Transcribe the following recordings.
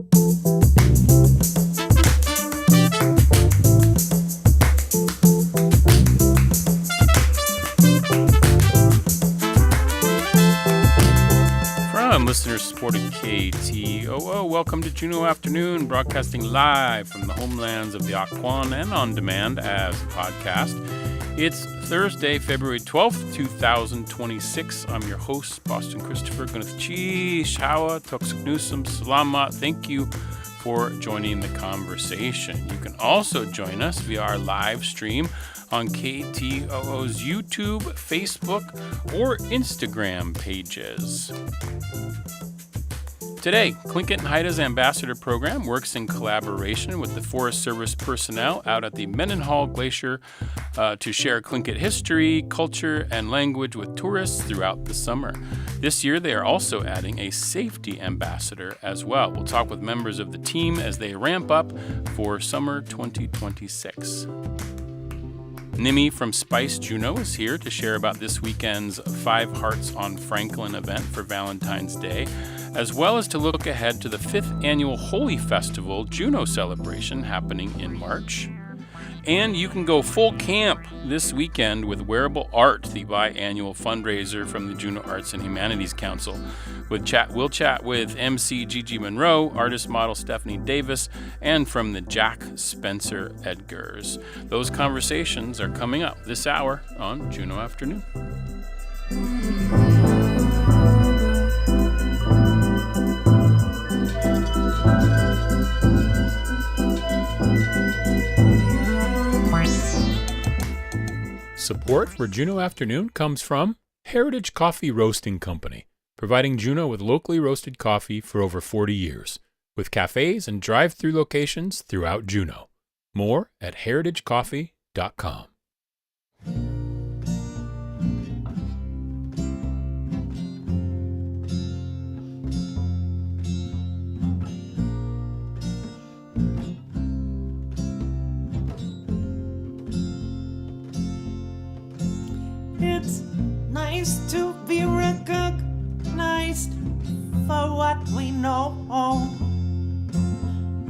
From listener-supported KTOO, welcome to Juneau Afternoon, broadcasting live from the homelands of the Aquan and on demand as a podcast. It's Thursday, February 12th, 2026. I'm your host, Boston Christopher. Gunathchi, Shawa, Toksuknusum, Salamat. Thank you for joining the conversation. You can also join us via our live stream on KTOO's YouTube, Facebook, or Instagram pages. Today, Tlingit and Haida's Ambassador Program works in collaboration with the Forest Service personnel out at the Mendenhall Glacier to share Tlingit history, culture, and language with tourists throughout the summer. This year, they are also adding a safety ambassador as well. We'll talk with members of the team as they ramp up for summer 2026. Nimmy from Spice Juneau is here to share about this weekend's Five Hearts on Franklin event for Valentine's Day, as well as to look ahead to the 5th annual Holi Festival Juneau Celebration happening in March. And you can go full camp this weekend with Wearable Art, the biannual fundraiser from the Juneau Arts and Humanities Council. We'll chat with MC Gigi Monroe, artist model Stephanie Davis, and from the Jack Spencer Edgars. Those conversations are coming up this hour on Juneau Afternoon. Support for Juneau Afternoon comes from Heritage Coffee Roasting Company, providing Juneau with locally roasted coffee for over 40 years, with cafes and drive-through locations throughout Juneau. More at heritagecoffee.com. It's nice to be recognized for what we know,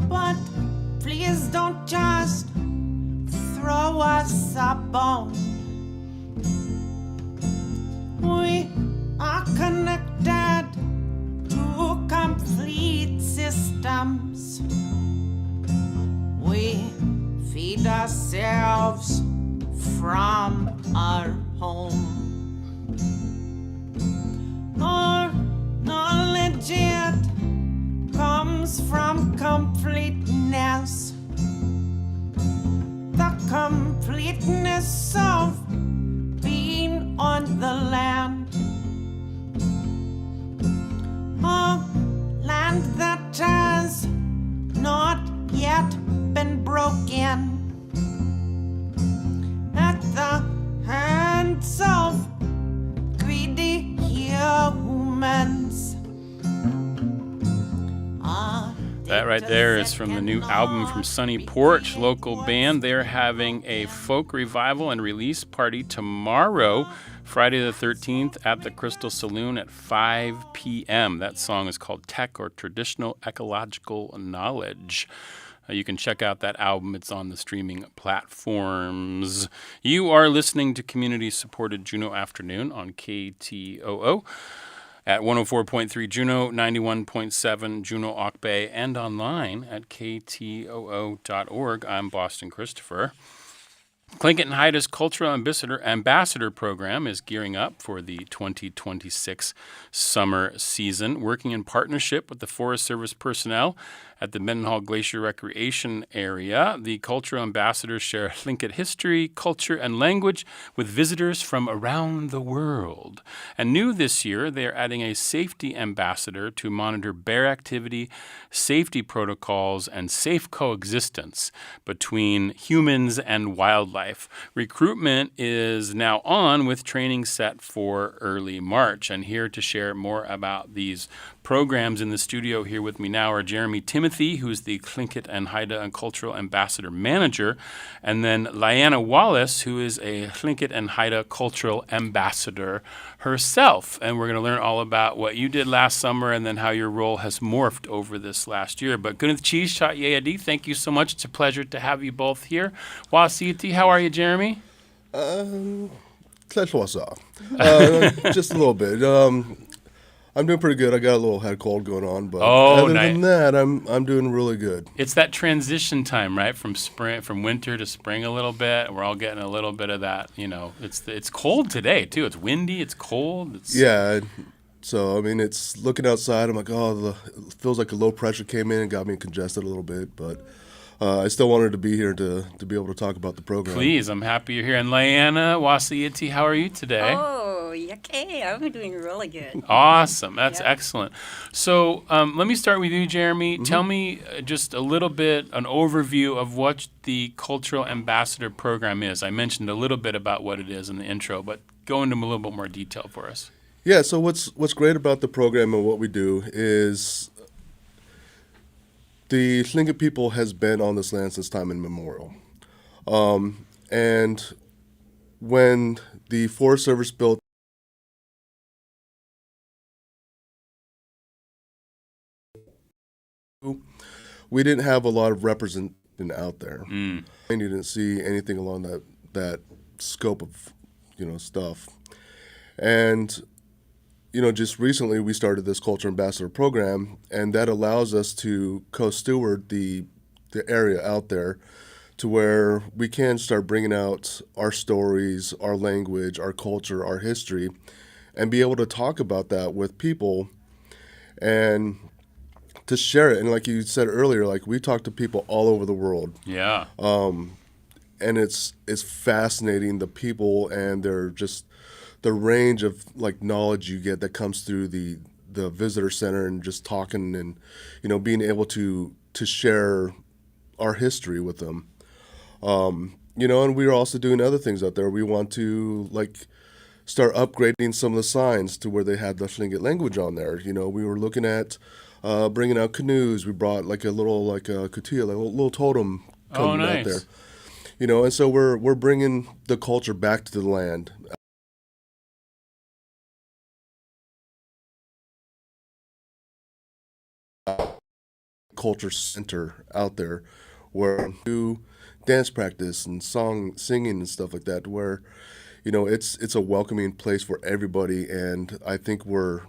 but please don't just throw us a bone. We are connected to complete systems. We feed ourselves from our home. Our knowledge, it comes from completeness. The completeness of being on the land. A land that has not yet been broken at the hands of greedy humans. That right there is from the new album from Sunny Porch, local band. They're having a folk revival and release party tomorrow, Friday the 13th, at the Crystal Saloon at 5 p.m. That song is called Tech, or Traditional Ecological Knowledge. You can check out that album. It's on the streaming platforms. You are listening to community-supported Juneau Afternoon on KTOO at 104.3 Juneau, 91.7 Juneau Auk Bay, and online at ktoo.org. I'm Boston Christopher. Tlingit and Haida's Cultural Ambassador Program is gearing up for the 2026 summer season, working in partnership with the Forest Service personnel at the Mendenhall Glacier Recreation Area. The cultural ambassadors share Tlingit history, culture, and language with visitors from around the world. And new this year, they are adding a safety ambassador to monitor bear activity, safety protocols, and safe coexistence between humans and wildlife. Recruitment is now on, with training set for early March. And here to share more about these programs in the studio here with me now are Jeremy Timothy, who's the Tlingit and Haida and Cultural Ambassador Manager, and then Lyanna Wallace, who is a Tlingit and Haida Cultural Ambassador herself. And we're going to learn all about what you did last summer and then how your role has morphed over this last year. But Gunith Cheese Shot Yayadi, thank you so much. It's a pleasure to have you both here. Wasiti, how are you, Jeremy? Just a little bit. I'm doing pretty good. I got a little head cold going on, but other than that, I'm doing really good. It's that transition time, right? From winter to spring a little bit. We're all getting a little bit of that. It's cold today too. It's windy. It's cold. Yeah. So I mean, it's looking outside. I'm like, it feels like a low pressure came in and got me congested a little bit, but. I still wanted to be here to be able to talk about the program. Please, I'm happy you're here. And Lyanna Wasiyati, how are you today? Oh, okay. I'm doing really good. Awesome. That's excellent. So let me start with you, Jeremy. Mm-hmm. Tell me just a little bit, an overview of what the Cultural Ambassador Program is. I mentioned a little bit about what it is in the intro, but go into a little bit more detail for us. Yeah, so what's great about the program and what we do is the Tlingit people has been on this land since time immemorial. And when the Forest Service built we didn't have a lot of representation out there. And you didn't see anything along that scope of, stuff. And just recently we started this Culture Ambassador program, and that allows us to co-steward the area out there to where we can start bringing out our stories, our language, our culture, our history, and be able to talk about that with people and to share it. And like you said earlier, like we talk to people all over the world. Yeah. And it's fascinating, the people and the range of like knowledge you get that comes through the visitor center and just talking and being able to share our history with them. And we're also doing other things out there. We want to like start upgrading some of the signs to where they had the Tlingit language on there. We were looking at bringing out canoes. We brought like a little like a kutia, like a little totem coming out there. And so we're bringing the culture back to the land. Culture center out there where we do dance practice and singing and stuff like that, where it's a welcoming place for everybody, and I think we're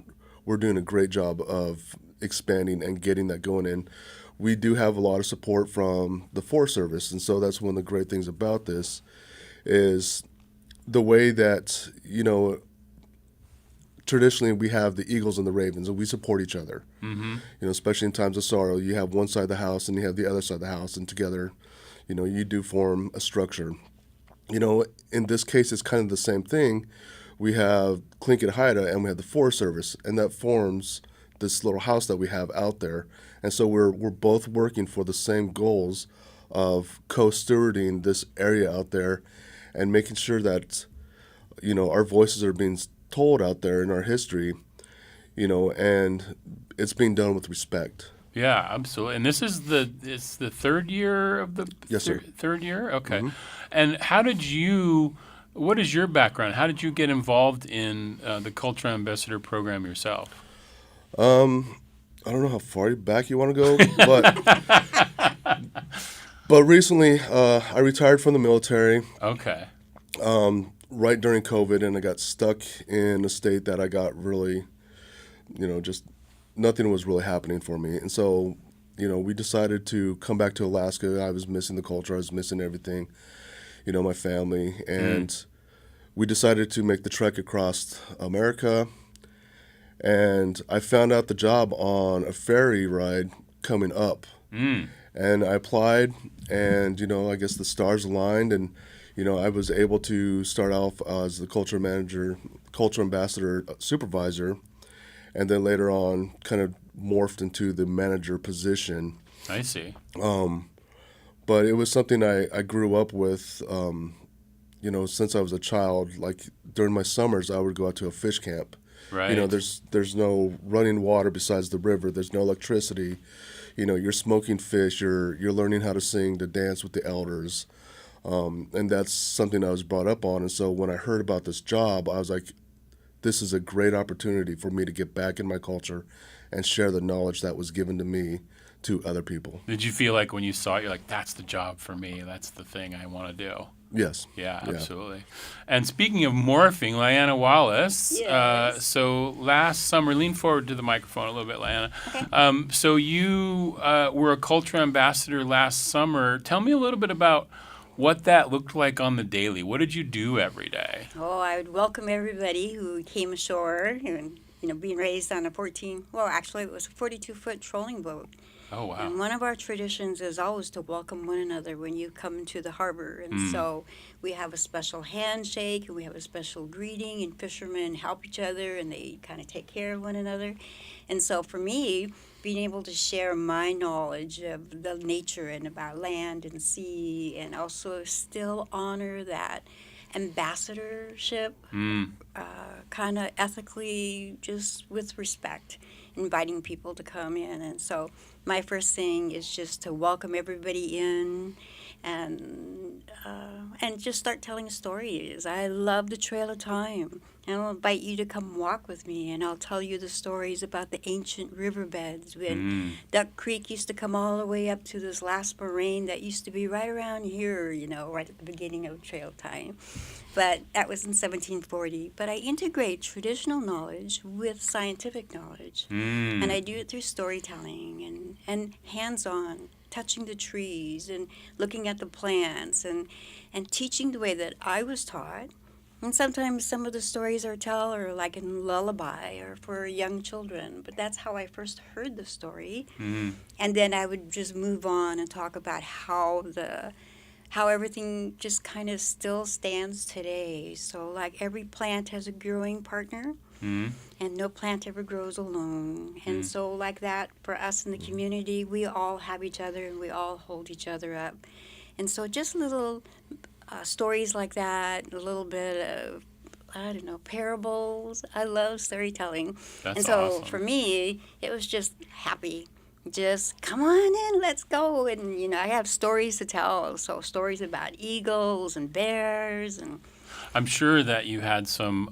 doing a great job of expanding and getting that going in. We do have a lot of support from the Forest Service, and so that's one of the great things about this is the way that traditionally we have the Eagles and the Ravens, and we support each other. Mm-hmm. Especially in times of sorrow, you have one side of the house and you have the other side of the house, and together, you do form a structure. In this case, it's kind of the same thing. We have Tlingit Haida and we have the Forest Service, and that forms this little house that we have out there. And so we're both working for the same goals of co-stewarding this area out there and making sure that, our voices are being told out there in our history, and it's being done with respect. Yeah, absolutely. And this is it's the third year of the yes, sir. Third year? Okay. Mm-hmm. And what is your background? How did you get involved in the Cultural Ambassador Program yourself? I don't know how far back you want to go, but recently I retired from the military. Okay. Right during COVID, and I got stuck in a state that I got really, just nothing was really happening for me. And so, we decided to come back to Alaska. I was missing the culture. I was missing everything, my family. And we decided to make the trek across America. And I found out the job on a ferry ride coming up. And I applied, and, I guess the stars aligned, and I was able to start off as the culture ambassador supervisor, and then later on kind of morphed into the manager position. I see. But it was something I grew up with, since I was a child. Like during my summers, I would go out to a fish camp, Right. There's no running water besides the river. There's no electricity. You're smoking fish. You're learning how to sing, to dance with the elders, and that's something I was brought up on. And so when I heard about this job, I was like, this is a great opportunity for me to get back in my culture and share the knowledge that was given to me to other people. Did you feel like when you saw it, you're like, that's the job for me. That's the thing I want to do? Yes. Yeah, absolutely. And speaking of morphing, Lyanna Wallace. Yes. So last summer, lean forward to the microphone a little bit, Lyanna. Okay. So you were a culture ambassador last summer. Tell me a little bit about what that looked like on the daily. What did you do every day? Oh, I would welcome everybody who came ashore and, being raised on a it was a 42-foot trolling boat. Oh, wow. And one of our traditions is always to welcome one another when you come into the harbor. And so we have a special handshake and we have a special greeting, and fishermen help each other and they kind of take care of one another. And so for me, being able to share my knowledge of the nature and about land and sea, and also still honor that ambassadorship, kind of ethically, just with respect, inviting people to come in. And so my first thing is just to welcome everybody in and just start telling stories. I love the Trail of Time, and I'll invite you to come walk with me, and I'll tell you the stories about the ancient riverbeds when Duck Creek used to come all the way up to this last moraine that used to be right around here, right at the beginning of Trail of Time. But that was in 1740. But I integrate traditional knowledge with scientific knowledge, and I do it through storytelling and hands-on, touching the trees and looking at the plants and teaching the way that I was taught. And sometimes some of the stories are like in lullaby or for young children, but that's how I first heard the story. And then I would just move on and talk about how everything just kind of still stands today. So like every plant has a growing partner, and no plant ever grows alone. And so like that, for us in the community, we all have each other and we all hold each other up. And so just little stories like that, a little bit of, parables. I love storytelling. That's and so awesome. for me, it was just happy. Just come on in, let's go. And, I have stories to tell. So stories about eagles and bears. And I'm sure that you had some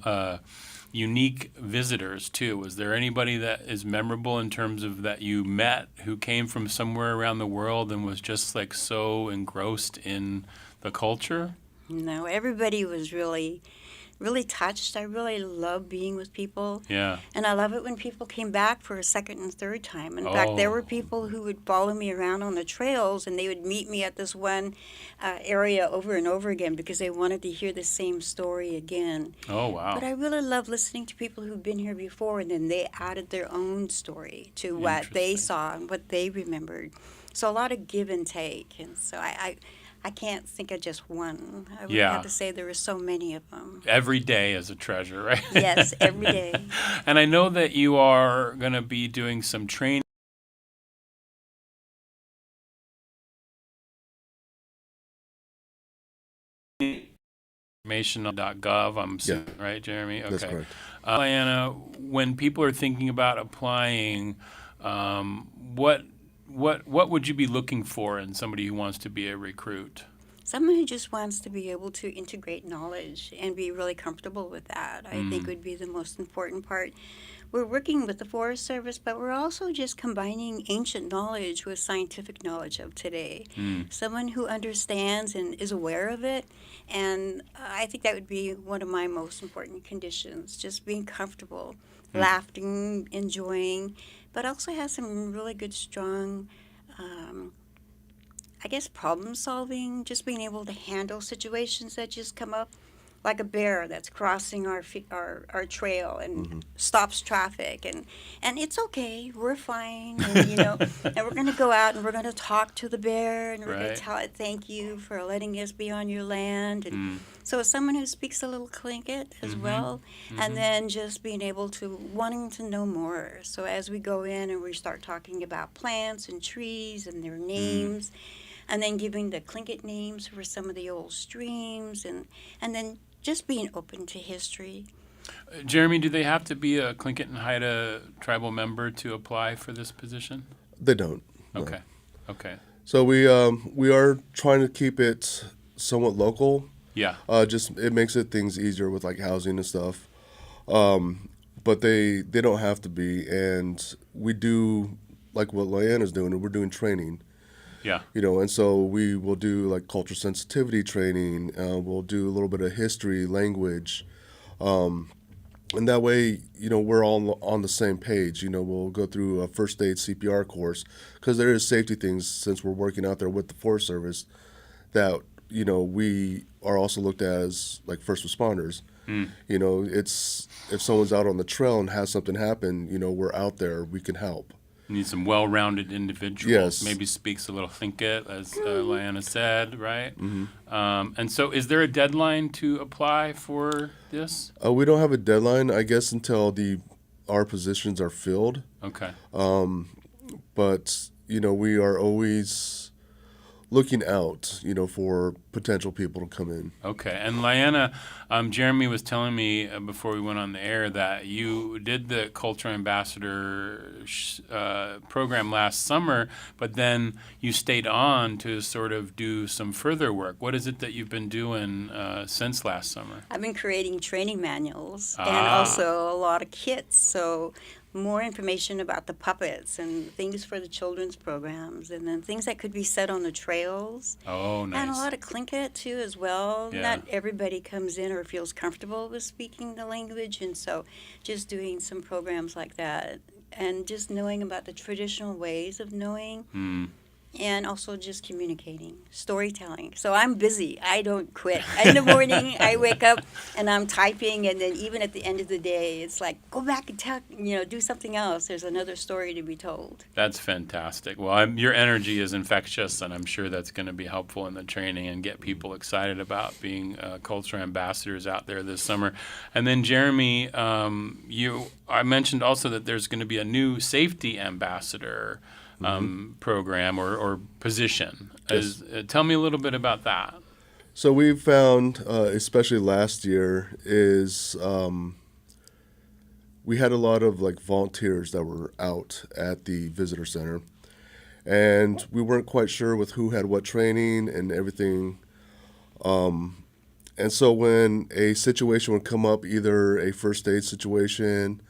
unique visitors, too. Was there anybody that is memorable in terms of that you met who came from somewhere around the world and was just like so engrossed in the culture? No, everybody was really touched. I really love being with people. Yeah. And I love it when people came back for a second and third time. In fact, there were people who would follow me around on the trails, and they would meet me at this one area over and over again because they wanted to hear the same story again. Oh, wow. But I really love listening to people who've been here before, and then they added their own story to what they saw and what they remembered. So a lot of give and take. And so I can't think of just one. I would have to say there were so many of them. Every day is a treasure, right? Yes, every day. And I know that you are going to be doing some training. Information.gov, I'm assuming, right, Jeremy? Okay. That's correct. Lyanna, when people are thinking about applying, what would you be looking for in somebody who wants to be a recruit? Someone who just wants to be able to integrate knowledge and be really comfortable with that, I think would be the most important part. We're working with the Forest Service, but we're also just combining ancient knowledge with scientific knowledge of today. Someone who understands and is aware of it, and I think that would be one of my most important conditions, just being comfortable, laughing, enjoying, but also has some really good, strong, problem solving, just being able to handle situations that just come up, like a bear that's crossing our trail and stops traffic, and it's okay, we're fine, and, and we're going to go out and we're going to talk to the bear and we're going to tell it thank you for letting us be on your land. And so someone who speaks a little Tlingit as well, and then just being able to wanting to know more. So as we go in and we start talking about plants and trees and their names, and then giving the Tlingit names for some of the old streams, and then just being open to history. Jeremy, do they have to be a Tlingit and Haida tribal member to apply for this position? They don't. No. Okay. Okay. So we are trying to keep it somewhat local. Yeah. Just it makes things easier with like housing and stuff. But they don't have to be, and we do like what Leanna's doing, and we're doing training. Yeah. And so we will do like cultural sensitivity training. We'll do a little bit of history, language, and that way, we're all on the same page. We'll go through a first aid CPR course because there is safety things since we're working out there with the Forest Service that we are also looked at as like first responders. It's if someone's out on the trail and has something happen, we're out there, we can help. You need some well-rounded individuals. Yes. Maybe speaks a little Tlingit, as Leanna said, right? Mm-hmm. And so is there a deadline to apply for this? We don't have a deadline, I guess, until our positions are filled. Okay. But, we are always looking out, for potential people to come in. Okay. And Leanna, Jeremy was telling me before we went on the air that you did the Culture Ambassador program last summer, but then you stayed on to sort of do some further work. What is it that you've been doing since last summer? I've been creating training manuals and also a lot of kits. So more information about the puppets and things for the children's programs, and then things that could be said on the trails. Oh, nice. And a lot of Tlingit, too, as well. Yeah. Not everybody comes in or feels comfortable with speaking the language, and so just doing some programs like that and just knowing about the traditional ways of knowing. And also just communicating, storytelling. So I'm busy. I don't quit. In the morning, I wake up and I'm typing, and then even at the end of the day, it's like, go back and tell, do something else. There's another story to be told. That's fantastic. Well, your energy is infectious, and I'm sure that's going to be helpful in the training and get people excited about being culture ambassadors out there this summer. And then, Jeremy, I mentioned also that there's going to be a new safety ambassador program or position. Yes. Tell me a little bit about that. So we found, especially last year, is we had a lot of like volunteers that were out at the visitor center, and we weren't quite sure with who had what training and everything. And so when a situation would come up, either a first aid situation,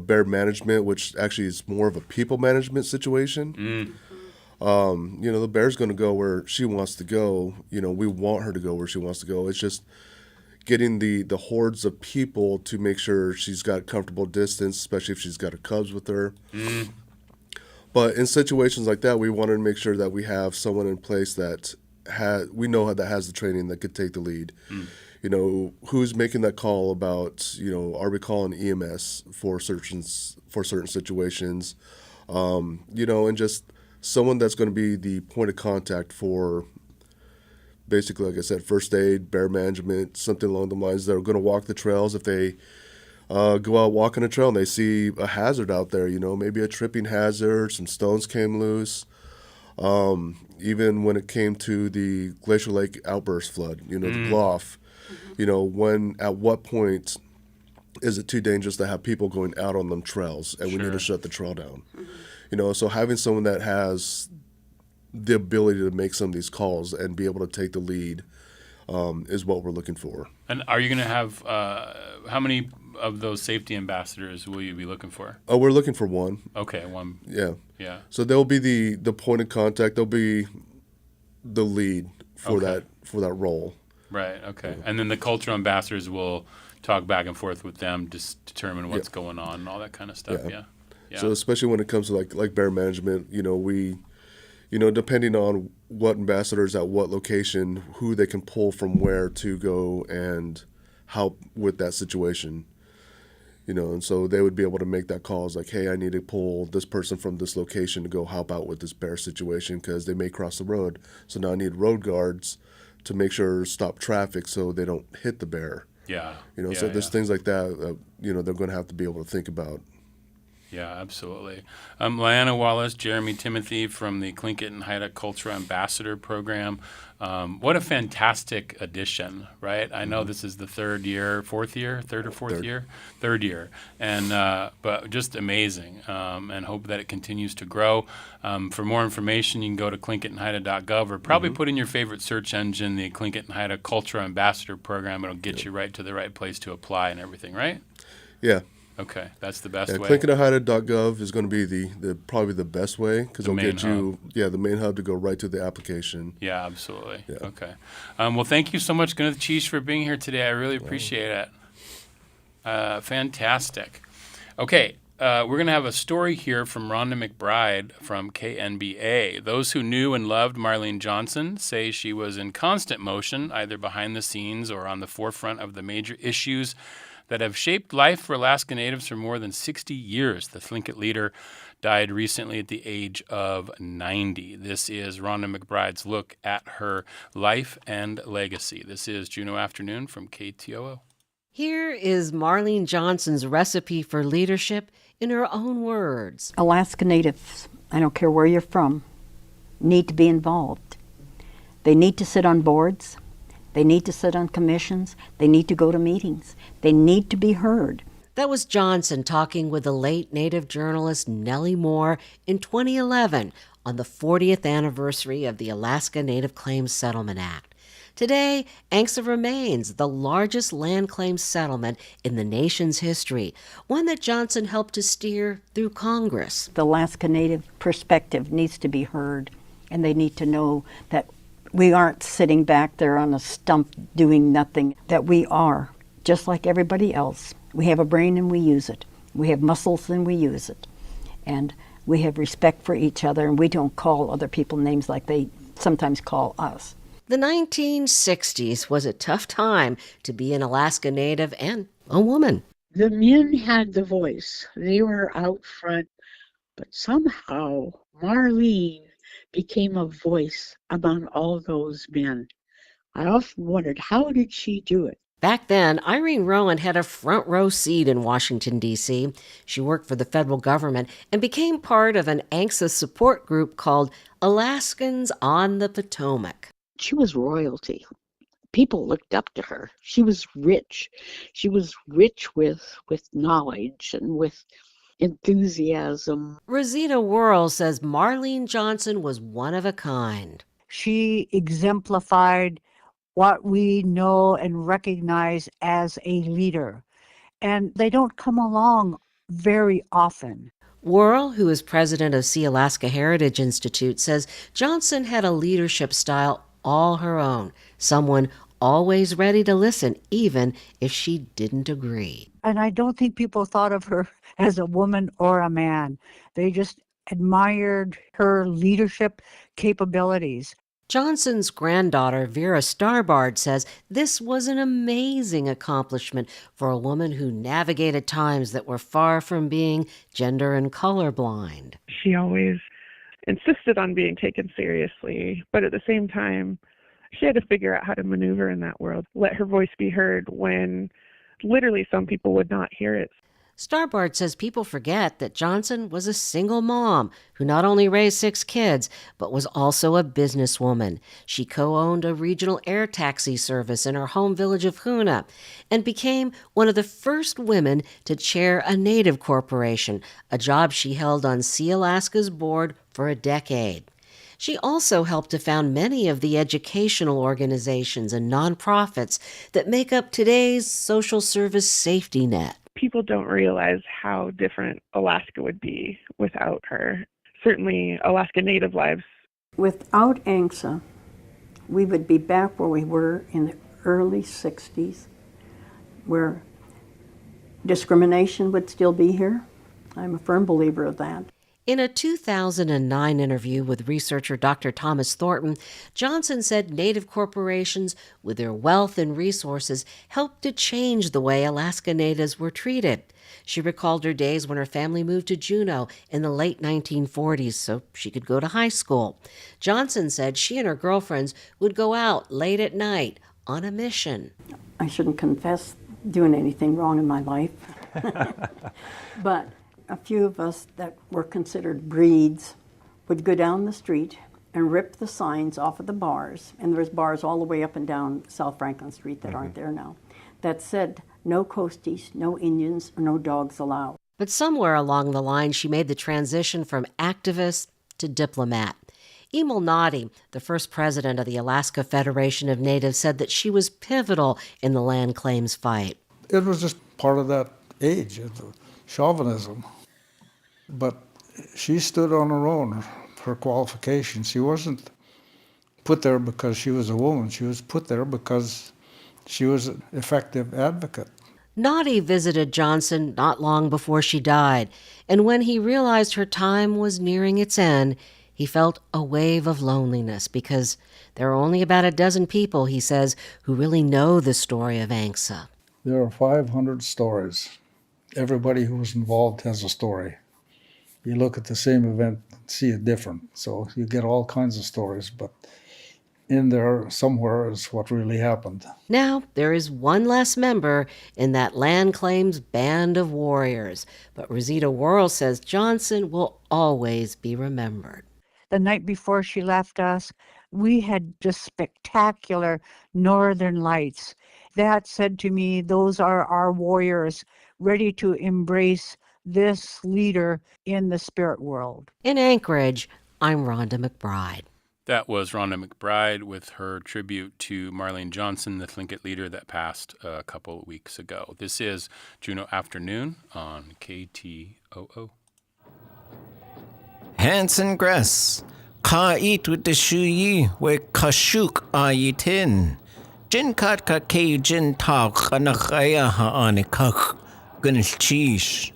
bear management, which actually is more of a people management situation. The bear's going to go where she wants to go. We want her to go where she wants to go. It's just getting the hordes of people to make sure she's got comfortable distance, especially if she's got her cubs with her. But in situations like that, we wanted to make sure that we have someone in place that we know that has the training that could take the lead. Who's making that call about, are we calling EMS for certain situations, and just someone that's going to be the point of contact for basically, like I said, first aid, bear management, something along the lines. They're going to walk the trails. If they go out walking a trail and they see a hazard out there, maybe a tripping hazard, some stones came loose. Even when it came to the Glacier Lake outburst flood, the Gloff. At what point is it too dangerous to have people going out on them trails, and we need to shut the trail down? So having someone that has the ability to make some of these calls and be able to take the lead is what we're looking for. And are you going to have, how many of those safety ambassadors will you be looking for? Oh, we're looking for one. Okay, one. Yeah. So they'll be the point of contact. They'll be the lead for that role. Right, okay. And then the cultural ambassadors will talk back and forth with them to determine what's going on and all that kind of stuff, yeah. So especially when it comes to like bear management, we, depending on what ambassadors at what location, who they can pull from where to go and help with that situation. And so they would be able to make that call. It's like, hey, I need to pull this person from this location to go help out with this bear situation because they may cross the road. So now I need road guards to make sure stop traffic so they don't hit the bear. Yeah. So there's things like that, they're going to have to be able to think about. Yeah, absolutely. Lyanna Wallace, Jeremy Timothy from the Tlingit and Haida Culture Ambassador Program. What a fantastic addition, right? I know this is the third or fourth year, third year, and but just amazing, and hope that it continues to grow. For more information, you can go to tlingitandhaida.gov or probably put in your favorite search engine the Tlingit and Haida Culture Ambassador Program. It'll get you right to the right place to apply and everything, right? Yeah. Okay, that's the best way. tlingitandhaida.gov is going to be the probably the best way because it'll get you the main hub to go right to the application. Yeah, absolutely. Yeah. Okay. Well, thank you so much, Gunath Chish, for being here today. I really appreciate it. Fantastic. Okay, we're going to have a story here from Rhonda McBride from KNBA. Those who knew and loved Marlene Johnson say she was in constant motion, either behind the scenes or on the forefront of the major issues that have shaped life for Alaska Natives for more than 60 years. The Tlingit leader died recently at the age of 90. This is Rhonda McBride's look at her life and legacy. This is Juneau Afternoon from KTOO. Here is Marlene Johnson's recipe for leadership in her own words. Alaska Natives, I don't care where you're from, need to be involved. They need to sit on boards. They need to sit on commissions. They need to go to meetings. They need to be heard. That was Johnson talking with the late Native journalist Nellie Moore in 2011 on the 40th anniversary of the Alaska Native Claims Settlement Act. Today, ANCSA remains the largest land claims settlement in the nation's history, one that Johnson helped to steer through Congress. The Alaska Native perspective needs to be heard, and they need to know that we aren't sitting back there on a stump doing nothing, that we are, just like everybody else. We have a brain and we use it. We have muscles and we use it. And we have respect for each other, and we don't call other people names like they sometimes call us. The 1960s was a tough time to be an Alaska Native and a woman. The men had the voice. They were out front, but somehow Marlene became a voice among all those men. I often wondered, how did she do it? Back then, Irene Rowan had a front row seat in Washington, D.C. She worked for the federal government and became part of an ANCSA support group called Alaskans on the Potomac. She was royalty. People looked up to her. She was rich. She was rich with knowledge and with enthusiasm. Rosita Worrell says Marlene Johnson was one of a kind. She exemplified what we know and recognize as a leader, and they don't come along very often. Worrell, who is president of Sea Alaska Heritage Institute, says Johnson had a leadership style all her own, someone always ready to listen, even if she didn't agree. And I don't think people thought of her as a woman or a man. They just admired her leadership capabilities. Johnson's granddaughter, Vera Starbard, says this was an amazing accomplishment for a woman who navigated times that were far from being gender and colorblind. She always insisted on being taken seriously, but at the same time, she had to figure out how to maneuver in that world, let her voice be heard when literally some people would not hear it. Starbard says people forget that Johnson was a single mom who not only raised 6 kids, but was also a businesswoman. She co-owned a regional air taxi service in her home village of Hoonah and became one of the first women to chair a Native corporation, a job she held on Sea Alaska's board for a decade. She also helped to found many of the educational organizations and nonprofits that make up today's social service safety net. People don't realize how different Alaska would be without her. Certainly Alaska Native lives. Without ANCSA, we would be back where we were in the early 60s, where discrimination would still be here. I'm a firm believer of that. In a 2009 interview with researcher Dr. Thomas Thornton, Johnson said Native corporations, with their wealth and resources, helped to change the way Alaska Natives were treated. She recalled her days when her family moved to Juneau in the late 1940s so she could go to high school. Johnson said she and her girlfriends would go out late at night on a mission. I shouldn't confess doing anything wrong in my life, but a few of us that were considered breeds would go down the street and rip the signs off of the bars, and there's bars all the way up and down South Franklin Street that aren't there now, that said, no coasties, no Indians, or no dogs allowed. But somewhere along the line, she made the transition from activist to diplomat. Emil Noddy, the first president of the Alaska Federation of Natives, said that she was pivotal in the land claims fight. It was just part of that age, chauvinism. But she stood on her own, her qualifications. She wasn't put there because she was a woman. She was put there because she was an effective advocate. Noddy visited Johnson not long before she died, and when he realized her time was nearing its end, he felt a wave of loneliness because there are only about a dozen people, he says, who really know the story of Angsa. There are 500 stories. Everybody who was involved has a story. You look at the same event and see it different. So you get all kinds of stories, but in there somewhere is what really happened. Now, there is one less member in that land claims band of warriors, but Rosita Worrell says Johnson will always be remembered. The night before she left us, we had just spectacular northern lights. That said to me, those are our warriors ready to embrace this leader in the spirit world. In Anchorage, I'm Rhonda McBride. That was Rhonda McBride with her tribute to Marlene Johnson, the Tlingit leader that passed a couple of weeks ago. This is Juneau Afternoon on KTOO. Hanson Gress, ka eat with the shuyi, we kashuk ayitin. Jin kat ka ke jin tau kanakaya ha anikak, gunil cheesh.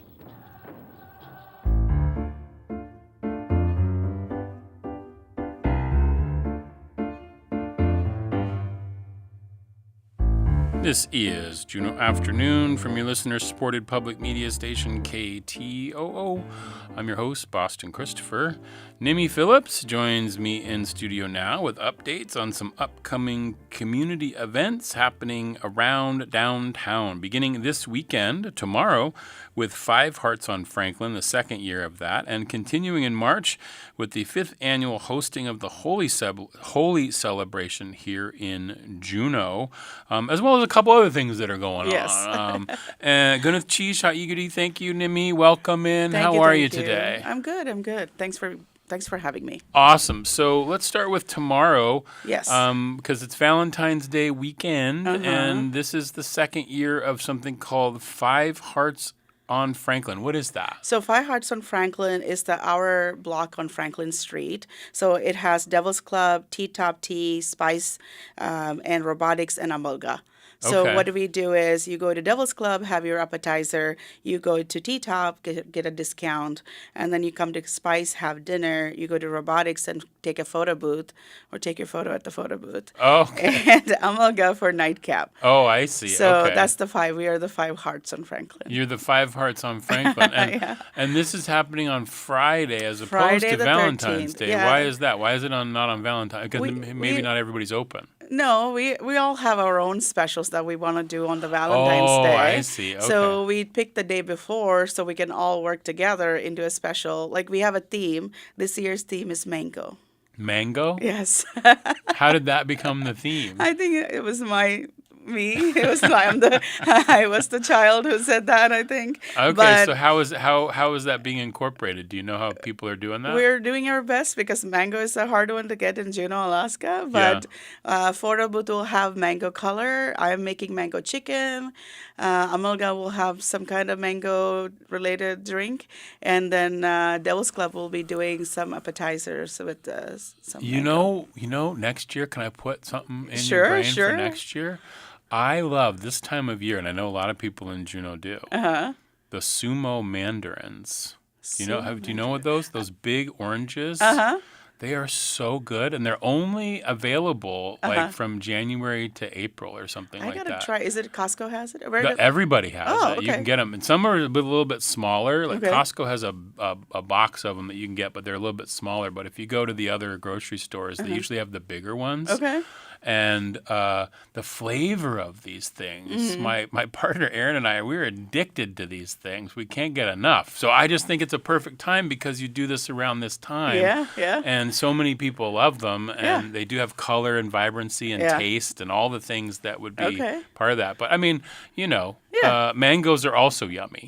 This is Juneau Afternoon from your listener-supported public media station KTOO. I'm your host, Boston Christopher. Nimmy Phillips joins me in studio now with updates on some upcoming community events happening around downtown, beginning this weekend, tomorrow, with Five Hearts on Franklin, the second year of that, and continuing in March with the 5th annual hosting of the Holi Celebration here in Juneau, as well as a couple other things that are going on. Gunneth Cheesh, Ha'igiri, thank you, Nimmy. Welcome in. How are you today? I'm good. Thanks for having me. Awesome. So let's start with tomorrow. Yes. Because it's Valentine's Day weekend, and this is the second year of something called Five Hearts on Franklin. What is that? So Five Hearts on Franklin is the hour block on Franklin Street. So it has Devil's Club, T-Top Tea, Spice, and Robotics, and Amulga. So what do we do is you go to Devil's Club, have your appetizer, you go to T-Top, get a discount, and then you come to Spice, have dinner, you go to Robotics and take a photo booth or take your photo at the photo booth. And Amulga for nightcap. Oh, I see. So that's the five. We are the Five Hearts on Franklin. You're the Five Hearts on Franklin. And, and this is happening on Friday as opposed to Valentine's 13th. Day. Yeah. Why is that? Why is it not on Valentine's? Because maybe not everybody's open. No, we all have our own specials that we want to do on the Valentine's Day. Oh, I see. Okay. So we pick the day before so we can all work together into a special. Like we have a theme. This year's theme is mango. Mango? Yes. How did that become the theme? I think it was me. It was I was the child who said that, I think. Okay, but so how is that being incorporated? Do you know how people are doing that? We're doing our best because mango is a hard one to get in Juneau, Alaska. But photo booth will have mango color. I'm making mango chicken. Amulga will have some kind of mango-related drink. And then Devil's Club will be doing some appetizers with some mango. You know, next year, can I put something in your brain for next year? I love this time of year, and I know a lot of people in Juneau do. The sumo mandarins. Do you know what those big oranges? They are so good, and they're only available like from January to April or something like that. I gotta try. Is it Costco has it? Everybody has it. Okay. You can get them, and some are a little bit smaller. Like Costco has a box of them that you can get, but they're a little bit smaller. But if you go to the other grocery stores, they usually have the bigger ones. Okay. and the flavor of these things. My partner Aaron and I, we're addicted to these things. We can't get enough. So I just think it's a perfect time because you do this around this time. Yeah. And so many people love them, and they do have color and vibrancy and taste and all the things that would be part of that. But I mean, mangoes are also yummy.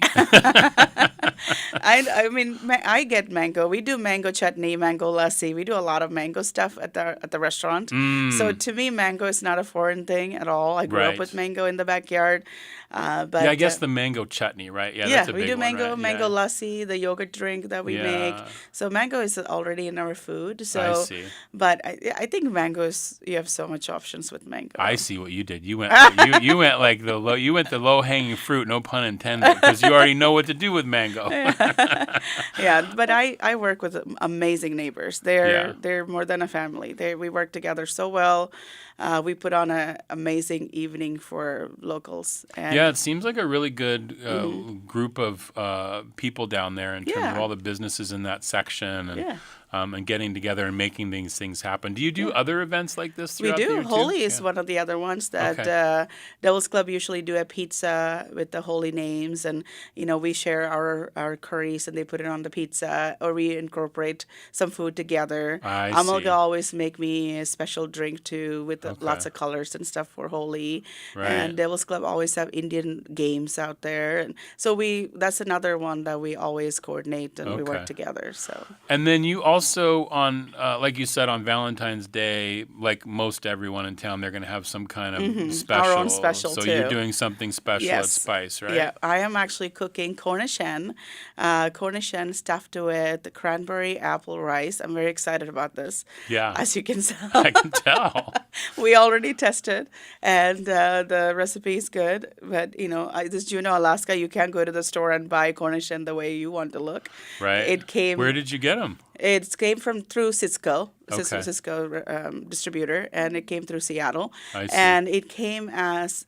I mean, I get mango. We do mango chutney, mango lassi. We do a lot of mango stuff at the restaurant. So to me, mango is not a foreign thing at all. I grew up with mango in the backyard. But I guess the mango chutney, right? Yeah, that's a big we do mango, one, right? mango lassi, the yogurt drink that we make. So mango is already in our food. So, I see. But I think mangoes, you have so much options with mango. I see what you did. You went you went like the low hanging fruit, no pun intended, because you already know what to do with mango. But I work with amazing neighbors. They're more than a family. We work together so well. We put on an amazing evening for locals. And it seems like a really good group of people down there in terms of all the businesses in that section and getting together and making these things happen. Do you do other events like this throughout the year too? Holi is one of the other ones that Devil's Club usually do a pizza with the Holi names, and we share our curries and they put it on the pizza, or we incorporate some food together. Amalga always make me a special drink too with lots of colors and stuff for Holi. And Devil's Club always have Indian games out there, and so that's another one that we always coordinate and we work together. So and then you also on like you said on Valentine's Day, like most everyone in town, they're going to have some kind of special. Our own special so too. You're doing something special at Spice, right? Yeah, I am actually cooking Cornish hen stuffed with the cranberry apple rice. I'm very excited about this. Yeah, as you can tell. I can tell. We already tested, and the recipe is good. But this Juneau, Alaska, you can't go to the store and buy Cornish hen the way you want to look. Right. It came. Where did you get them? It came through Cisco distributor, and it came through Seattle. I see. And it came as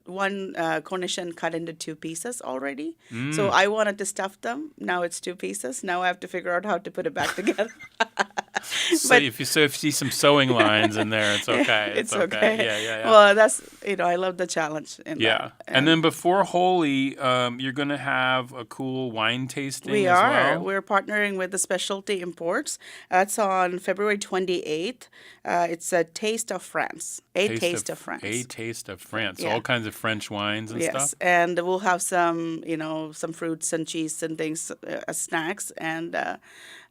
one Cornish hen cut into 2 pieces already. So I wanted to stuff them. Now it's 2 pieces. Now I have to figure out how to put it back together. So if you see some sewing lines in there, it's okay. It's okay. Yeah. Well, that's I love the challenge in that. And then before Holi, you're going to have a cool wine tasting. We as are. well? We're partnering with the Specialty Imports. That's on February 28th. It's a Taste of France. A Taste of France. A Taste of France. Yeah. All kinds of French wines and stuff. Yes, and we'll have some some fruits and cheese and things as snacks, and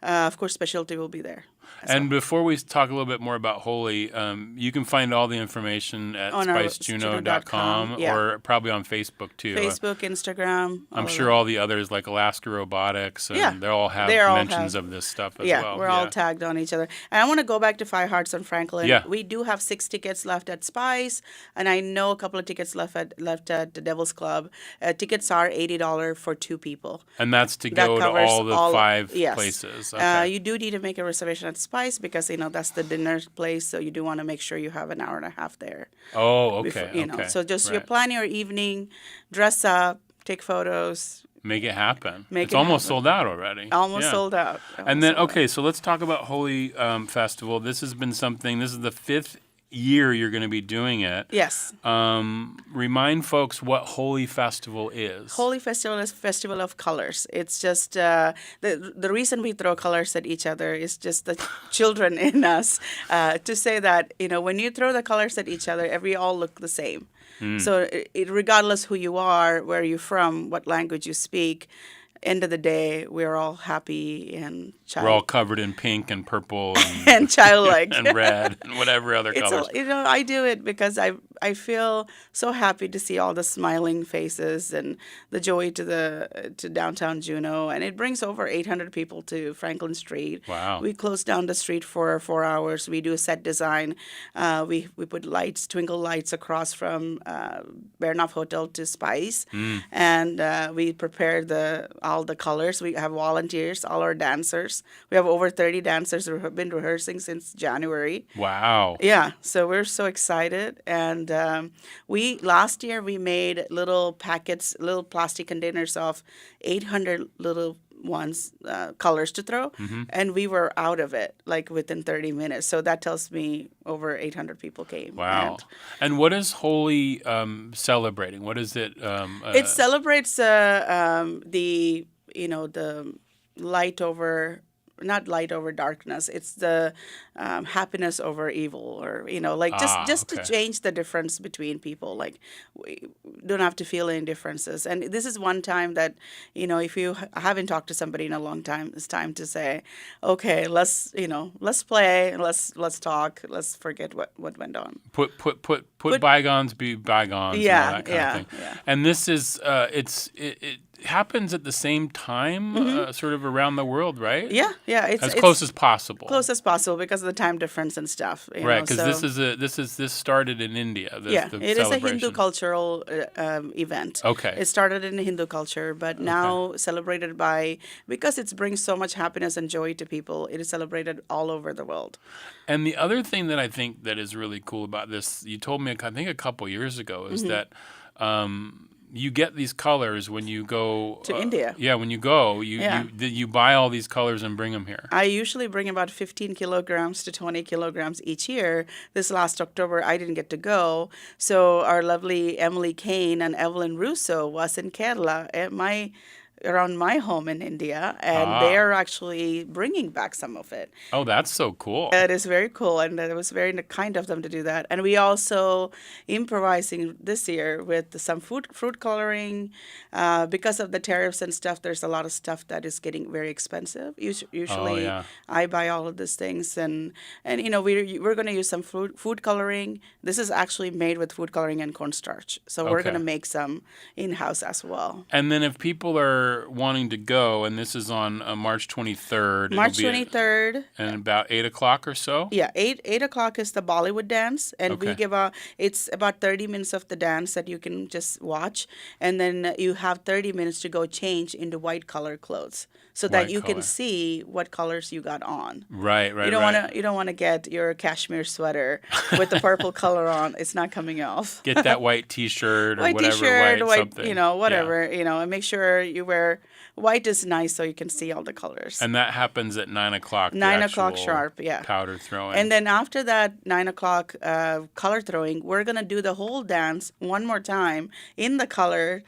of course, Specialty will be there. And before we talk a little bit more about Holi, you can find all the information at spicejuneau.com or probably on Facebook too. Facebook, Instagram. I'm sure all the others like Alaska Robotics, and they all have mentions of this stuff as well. We're all tagged on each other. And I want to go back to Five Hearts on Franklin. Yeah. We do have 6 tickets left at Spice, and I know a couple of tickets left at the Devil's Club. Tickets are $80 for 2 people. And that's to go to all the 5 places. Okay. You do need to make a reservation at Spice because that's the dinner place, so you do want to make sure you have an hour and a half there. Oh, okay. Before, so just you plan your evening, dress up, take photos. Make it happen. It's almost sold out already. Almost sold out. And then, so let's talk about Holi Festival. This has been something, this is the 5th year you're going to be doing it. Yes. Remind folks what Holi Festival is. Holi Festival is Festival of Colors. It's just the reason we throw colors at each other is just the children in us to say that when you throw the colors at each other, we all look the same. So regardless who you are, where you're from, what language you speak, end of the day, we're all happy and we're all covered in pink and purple and childlike and red and whatever other colors. I do it because I feel so happy to see all the smiling faces and the joy to downtown Juneau, and it brings over 800 people to Franklin Street. Wow! We close down the street for 4 hours. We do a set design. We put twinkle lights across from Bernoff Hotel to Spice, and we prepare all the colors. We have volunteers, all our dancers. We have over 30 dancers who have been rehearsing since January. Wow. Yeah, so we're so excited. And we last year we made little packets, little plastic containers of 800 little ones, colors to throw, and we were out of it like within 30 minutes. So that tells me over 800 people came. Wow. And what is Holi celebrating? What is it? It celebrates the light over, not light over darkness. It's the happiness over evil, or just to change the difference between people. Like, we don't have to feel any differences. And this is one time that if you haven't talked to somebody in a long time, it's time to say, okay, let's play, let's talk, let's forget what went on. Put bygones be bygones. Yeah, and all that kind of thing. Yeah. And this is it happens at the same time, sort of around the world, right? Yeah. It's as close as possible. Close as possible because of the time difference and stuff. Right, because this started in India. It is a Hindu cultural event. Okay. It started in Hindu culture, but now celebrated because it brings so much happiness and joy to people. It is celebrated all over the world. And the other thing that I think that is really cool about this, you told me, I think a couple years ago, is that you get these colors when you go to India. Yeah, when you go, you buy all these colors and bring them here. I usually bring about 15 kilograms to 20 kilograms each year. This last October, I didn't get to go. So our lovely Emily Kane and Evelyn Russo was in Kerala around my home in India, and they are actually bringing back some of it. Oh, that's so cool. It is very cool, and it was very kind of them to do that. And we also improvising this year with some fruit coloring. Because of the tariffs and stuff, there's a lot of stuff that is getting very expensive. Usually, I buy all of these things, and we're going to use some food coloring. This is actually made with food coloring and cornstarch, so we're going to make some in-house as well. And then if people are wanting to go, and this is on March 23rd. March 23rd. And about 8 o'clock or so? Yeah, 8 o'clock is the Bollywood dance, and we give it's about 30 minutes of the dance that you can just watch, and then you have 30 minutes to go change into white color clothes so that you can see what colors you got on. Right. You don't want to get your cashmere sweater with the purple color on. It's not coming off. Get that white T-shirt or white whatever. T-shirt, white something. Whatever, and make sure you wear white is nice so you can see all the colors. And that happens at 9 o'clock. 9 o'clock sharp, yeah. Powder throwing. And then after that 9 o'clock color throwing, we're going to do the whole dance one more time in the color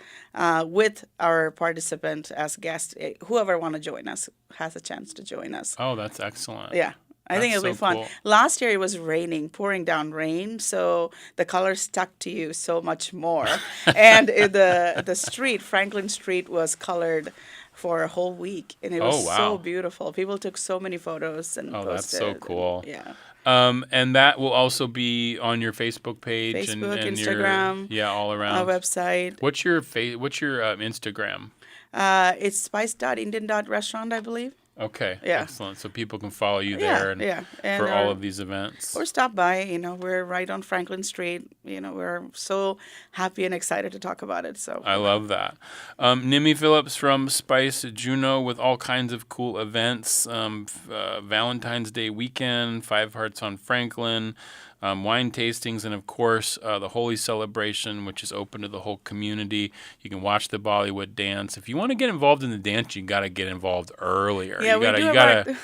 with our participant as guest. Whoever want to join us has a chance to join us. Oh, that's excellent. Yeah. I think it'll be fun. Cool. Last year it was raining, pouring down rain, so the colors stuck to you so much more. And the street, Franklin Street, was colored for a whole week, and it was so beautiful. People took so many photos and posted. That's so cool. Yeah. And that will also be on your Facebook page, Facebook, and Instagram, all around. Our website. What's your Instagram? It's spice.indian.restaurant, I believe. Okay, yeah. Excellent. So people can follow you there and for all of these events. Or stop by. We're right on Franklin Street. We're so happy and excited to talk about it. So I love that. Nimmy Phillips from Spice Juneau with all kinds of cool events. Valentine's Day weekend, 5 Hearts on Franklin. Wine tastings, and of course the Holi Celebration, which is open to the whole community. You can watch the Bollywood dance. If you want to get involved in the dance, you got to get involved earlier. Yeah, you gotta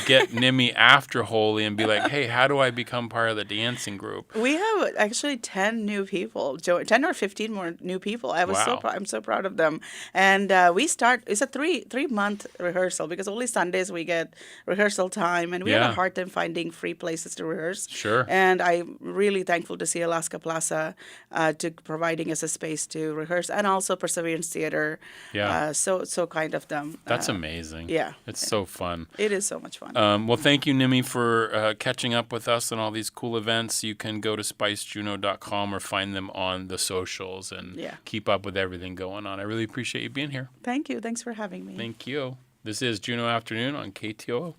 get Nimmy after Holi and be like, hey, how do I become part of the dancing group? We have actually 10 new people, 10 or 15 more new people. I'm so proud of them. And we start. It's a 3-month rehearsal because only Sundays we get rehearsal time, and we have a hard time finding free places to rehearse. Sure. And I'm really thankful to see Alaska Plaza to providing us a space to rehearse, and also Perseverance Theater. Yeah. So kind of them. That's amazing. Yeah. It's so fun. It is so much fun. Well, thank you, Nimmy, for catching up with us on all these cool events. You can go to spicejuneau.com or find them on the socials and keep up with everything going on. I really appreciate you being here. Thank you. Thanks for having me. Thank you. This is Juneau Afternoon on KTOO.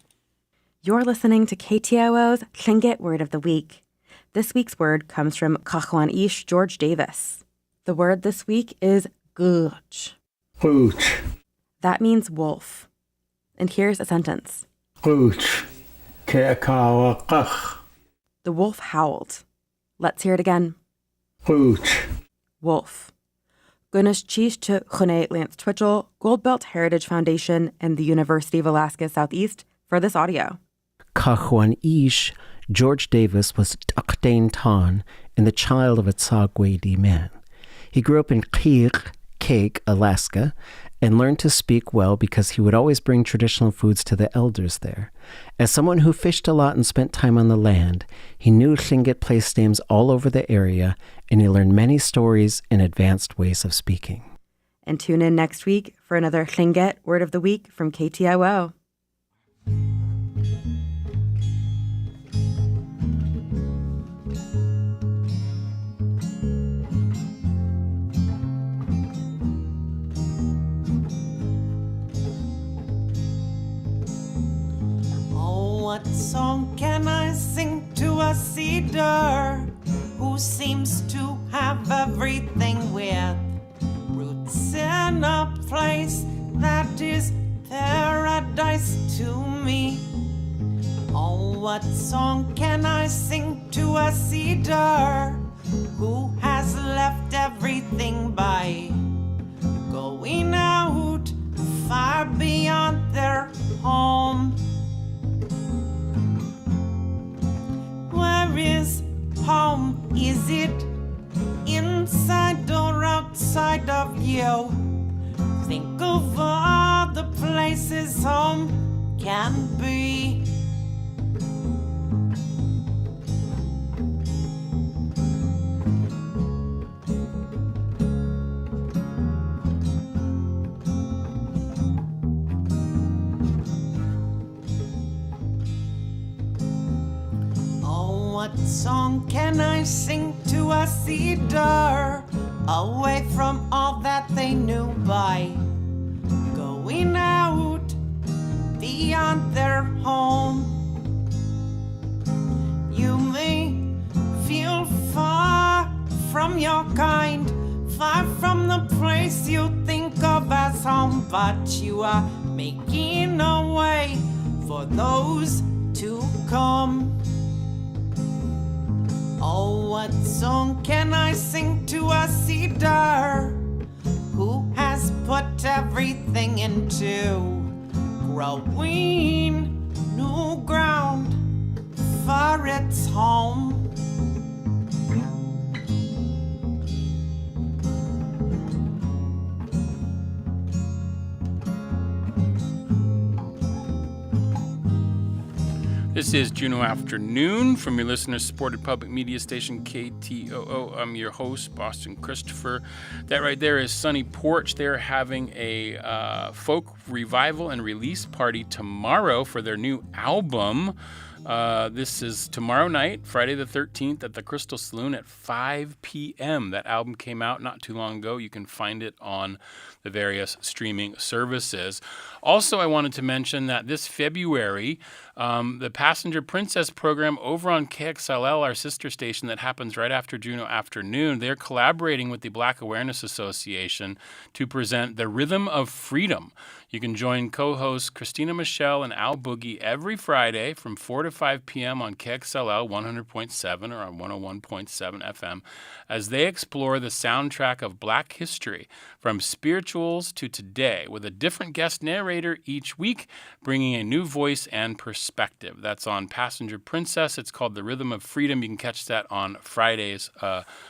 You're listening to KTOO's Tlingit Word of the Week. This week's word comes from Kahwan Ish George Davis. The word this week is gurj. Hooch. That means wolf. And here's a sentence. Hooch. Keakawakach. The wolf howled. Let's hear it again. Hooch. Wolf. Gunnus Chish to Juneau Lance Twitchell, Goldbelt Heritage Foundation, and the University of Alaska Southeast for this audio. Kahuan Ish, George Davis was Takdain Tan and the child of a Tsagwedi man. He grew up in Kake, Alaska, and learned to speak well because he would always bring traditional foods to the elders there. As someone who fished a lot and spent time on the land, he knew Tlingit place names all over the area, and he learned many stories and advanced ways of speaking. And tune in next week for another Tlingit Word of the Week from KTOO. What song can I sing to a cedar who seems to have everything with roots in a place that is paradise to me? Oh, what song can I sing to a cedar who has left everything by going out far beyond their home? Where is home? Is it inside or outside of you? Think of all the places home can be. What song can I sing to a cedar away from all that they knew by going out beyond their home? You may feel far from your kind, far from the place you think of as home, but you are making a way for those to come. Oh, what song can I sing to a cedar who has put everything into growing new ground for its home? This is Juneau Afternoon from your listener-supported public media station, KTOO. I'm your host, Boston Christopher. That right there is Sunny Porch. They're having a folk revival and release party tomorrow for their new album. This is tomorrow night, Friday the 13th, at the Crystal Saloon at 5 p.m. That album came out not too long ago. You can find it on the various streaming services. Also, I wanted to mention that this February, the Passenger Princess program over on KXLL, our sister station that happens right after Juneau Afternoon, they're collaborating with the Black Awareness Association to present The Rhythm of Freedom. You can join co-hosts Christina Michelle and Al Boogie every Friday from 4 to 5 p.m. on KXLL 100.7 or on 101.7 FM as they explore the soundtrack of Black history from spirituals to today with a different guest narrator each week, bringing a new voice and perspective. That's on Passenger Princess. It's called The Rhythm of Freedom. You can catch that on Fridays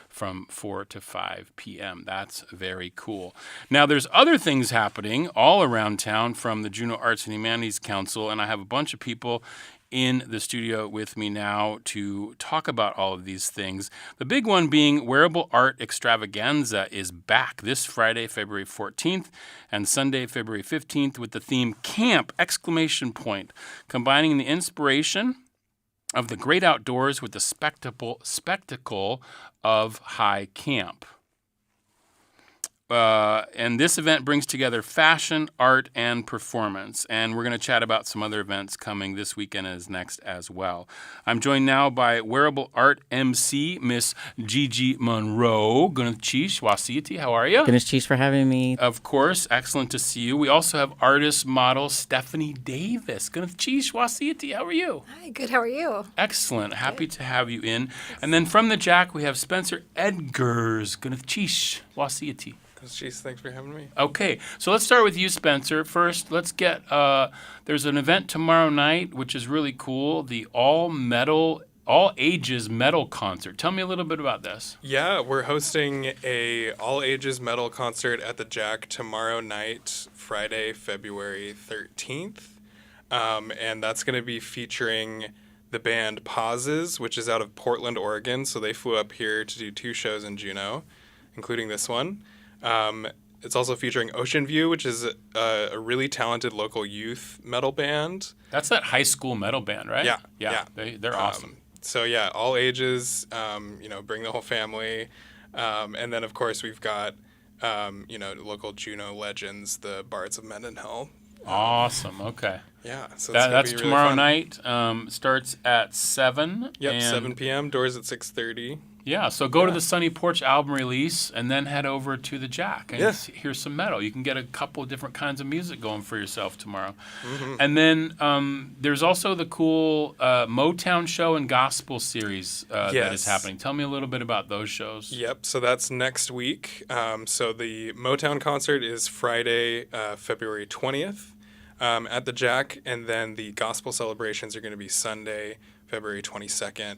from 4 to 5 p.m. That's very cool. Now, there's other things happening all around town from the Juneau Arts and Humanities Council, and I have a bunch of people in the studio with me now to talk about all of these things. The big one being Wearable Art Extravaganza is back this Friday, February 14th, and Sunday, February 15th, with the theme Camp! Combining the inspiration of the great outdoors with the spectacle of high camp. And this event brings together fashion, art, and performance. And we're going to chat about some other events coming this weekend and is next as well. I'm joined now by Wearable Art MC, Miss Gigi Monroe. Gunchish Wasiti, how are you? Gunchish for having me. Of course, excellent to see you. We also have artist model Stephanie Davis. Gunchish Wasiti, how are you? Hi, good. How are you? Excellent. Happy to have you in. And then from the Jack, we have Spencer Edgars. Gunchish Wasiti. Jeez, thanks for having me. Okay, so let's start with you, Spencer. First, let's get, there's an event tomorrow night, which is really cool, the all ages metal concert. Tell me a little bit about this. Yeah, we're hosting a all ages metal concert at the Jack tomorrow night, Friday, February 13th. And that's going to be featuring the band Pauses, which is out of Portland, Oregon. So they flew up here to do 2 shows in Juneau, including this one. It's also featuring Ocean View, which is a really talented local youth metal band. That's that high school metal band, right? Yeah. They're awesome. So yeah, all ages, bring the whole family. And then of course we've got, local Juneau legends, the Bards of Mendenhall. Awesome. Okay. Yeah. So that's really tomorrow fun. night. Starts at 7. Yep, 7 p.m. Doors at 6:30. Yeah, so go to the Sunny Porch album release and then head over to the Jack and hear some metal. You can get a couple of different kinds of music going for yourself tomorrow. Mm-hmm. And then there's also the cool Motown show and gospel series that is happening. Tell me a little bit about those shows. Yep, so that's next week. So the Motown concert is Friday, February 20th at the Jack, and then the gospel celebrations are going to be Sunday, February 22nd.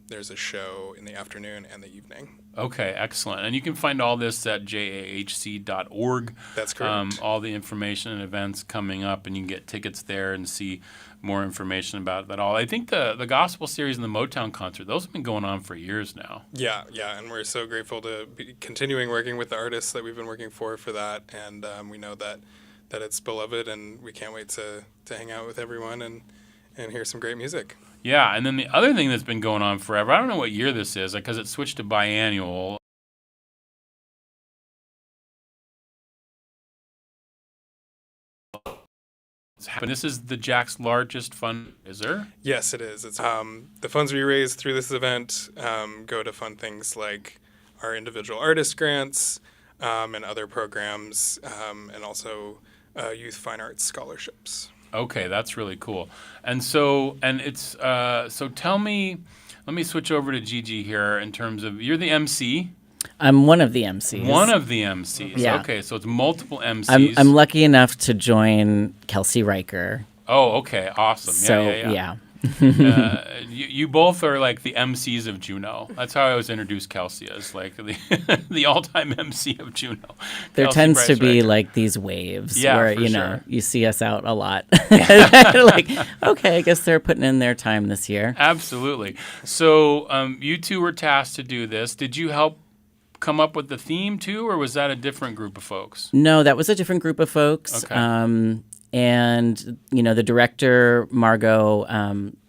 There's a show in the afternoon and the evening. Okay, excellent. And you can find all this at jahc.org. That's correct. All the information and events coming up, and you can get tickets there and see more information about that all. I think the gospel series and the Motown concert, those have been going on for years now. Yeah, and we're so grateful to be continuing working with the artists that we've been working for that, and we know that it's beloved, and we can't wait to hang out with everyone and hear some great music. Yeah, and then the other thing that's been going on forever, I don't know what year this is, because it switched to biannual. This is the Jack's largest fundraiser. Yes, it is. It's the funds we raise through this event go to fund things like our individual artist grants and other programs, and also youth fine arts scholarships. Okay, that's really cool. And so tell me, let me switch over to Gigi here in terms of, you're the MC. I'm one of the MCs. One of the MCs. Yeah. Okay, so it's multiple MCs. I'm lucky enough to join Kelsey Riker. Oh, okay, awesome. So, yeah. You both are like the MCs of Juneau. That's how I always introduce Kelsey as like the all-time MC of Juneau. There Kelsey tends Bryce to be Riker. like these waves for where, sure. you see us out a lot. Like, okay, I guess they're putting in their time this year. Absolutely. So you two were tasked to do this. Did you help come up with the theme too, or was that a different group of folks? No, that was a different group of folks. Okay. And, the director, Margot,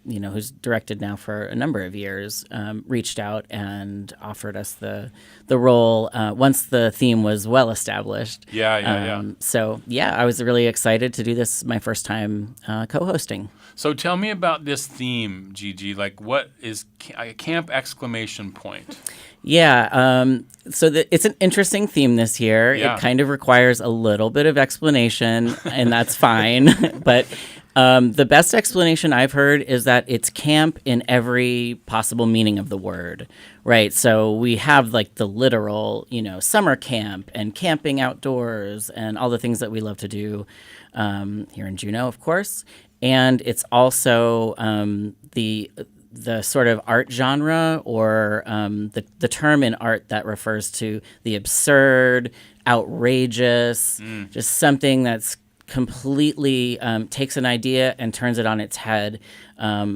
who's directed now for a number of years, reached out and offered us the role once the theme was well established. Yeah. So, I was really excited to do this my first time co-hosting. So tell me about this theme, Gigi. Like, what is Camp Exclamation Point? Yeah, so it's an interesting theme this year. Yeah. It kind of requires a little bit of explanation, and that's fine. But the best explanation I've heard is that it's camp in every possible meaning of the word, right? So we have like the literal, summer camp and camping outdoors and all the things that we love to do here in Juneau, of course. And it's also the sort of art genre or the term in art that refers to the absurd, outrageous, just something that's completely takes an idea and turns it on its head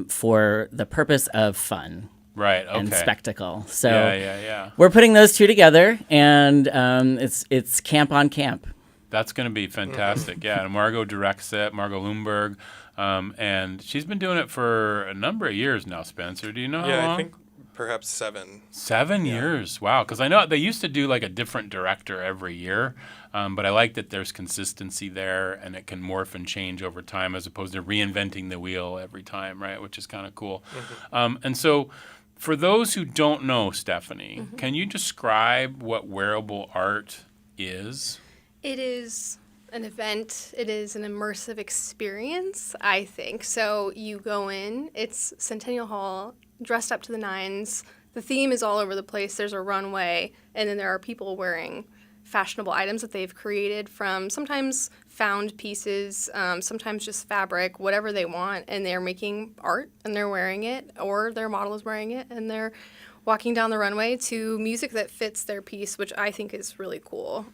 for the purpose of fun. Right, okay. And spectacle. So yeah. We're putting those two together, and it's camp on camp. That's going to be fantastic. Yeah, and Margot directs it, Margot Lumberg. And she's been doing it for a number of years now, Spencer. Do you know how long? I think perhaps 7. 7 years. Wow. Because I know they used to do like a different director every year. But I like that there's consistency there and it can morph and change over time as opposed to reinventing the wheel every time, right? Which is kind of cool. And so for those who don't know, Stephanie, can you describe what wearable art is? It is an event. It is an immersive experience, I think. So you go in, it's Centennial Hall, dressed up to the nines. The theme is all over the place. There's a runway, and then there are people wearing fashionable items that they've created from sometimes found pieces, sometimes just fabric, whatever they want, and they're making art and they're wearing it, or their model is wearing it, and they're walking down the runway to music that fits their piece, which I think is really cool.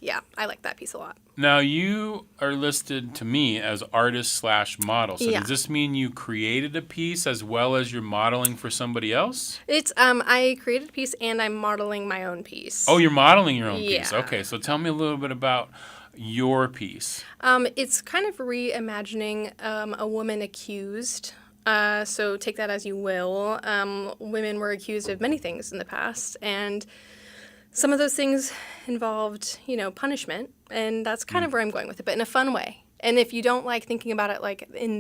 Yeah, I like that piece a lot. Now, you are listed to me as artist/model. So does this mean you created a piece as well as you're modeling for somebody else? It's I created a piece and I'm modeling my own piece. Oh, you're modeling your own piece. Okay, so tell me a little bit about your piece. It's kind of reimagining a woman accused. So take that as you will. Women were accused of many things in the past, and some of those things involved, punishment, and that's kind of where I'm going with it, but in a fun way. And if you don't like thinking about it like in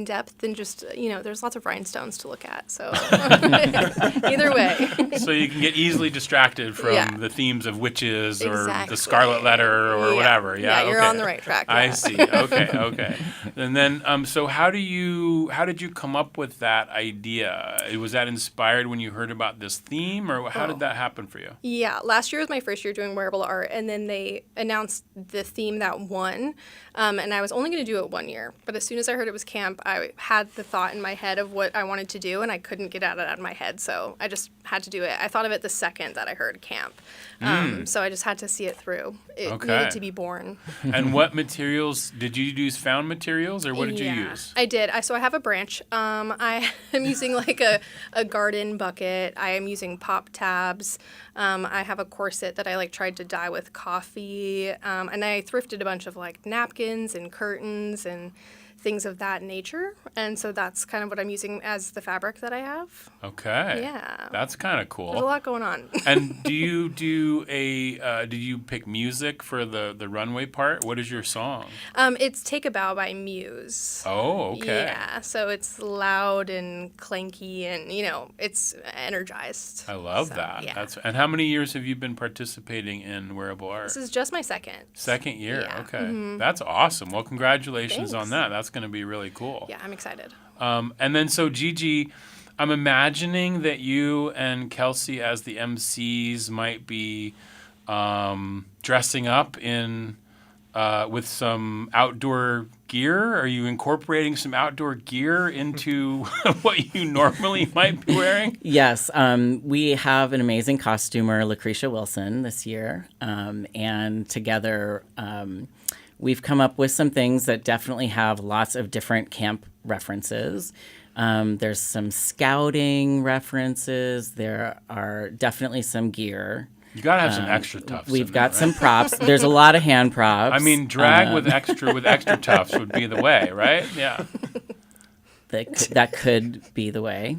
depth, then just, there's lots of rhinestones to look at. So either way. So you can get easily distracted from the themes of witches or the Scarlet Letter or whatever. Yeah, you're on the right track. I see. Okay. And then, so how did you come up with that idea? Was that inspired when you heard about this theme, or how did that happen for you? Yeah, last year was my first year doing wearable art, and then they announced the theme that won, and I was only going to do it 1 year. But as soon as I heard it was camp, I had the thought in my head of what I wanted to do, and I couldn't get it out of my head, so I just had to do it. I thought of it the second that I heard camp, so I just had to see it through. It needed to be born. And what materials did you use? Found materials, or what did you use? I did. So I have a branch. I am using like a garden bucket. I am using pop tabs. I have a corset that I tried to dye with coffee, and I thrifted a bunch of napkins and curtains and things of that nature, and so that's kind of what I'm using as the fabric that I have. Okay. Yeah. That's kind of cool. There's a lot going on. And do you do you pick music for the runway part? What is your song? It's Take a Bow by Muse. Oh, okay. Yeah, so it's loud and clanky and, it's energized. I love that. Yeah. And how many years have you been participating in wearable art? This is just my second. Second year, yeah. Okay. Mm-hmm. That's awesome. Well, congratulations Thanks. on that. That's going to be really cool. Yeah, I'm excited. And then so Gigi, I'm imagining that you and Kelsey as the MCs might be dressing up in with some outdoor gear. Are you incorporating some outdoor gear into what you normally might be wearing? Yes. We have an amazing costumer, Lucretia Wilson, this year. And together we've come up with some things that definitely have lots of different camp references. There's some scouting references. There are definitely some gear. You gotta have some extra tufts. We've got some props. There's a lot of hand props. I mean, drag with extra tufts would be the way, right? Yeah. That could be the way.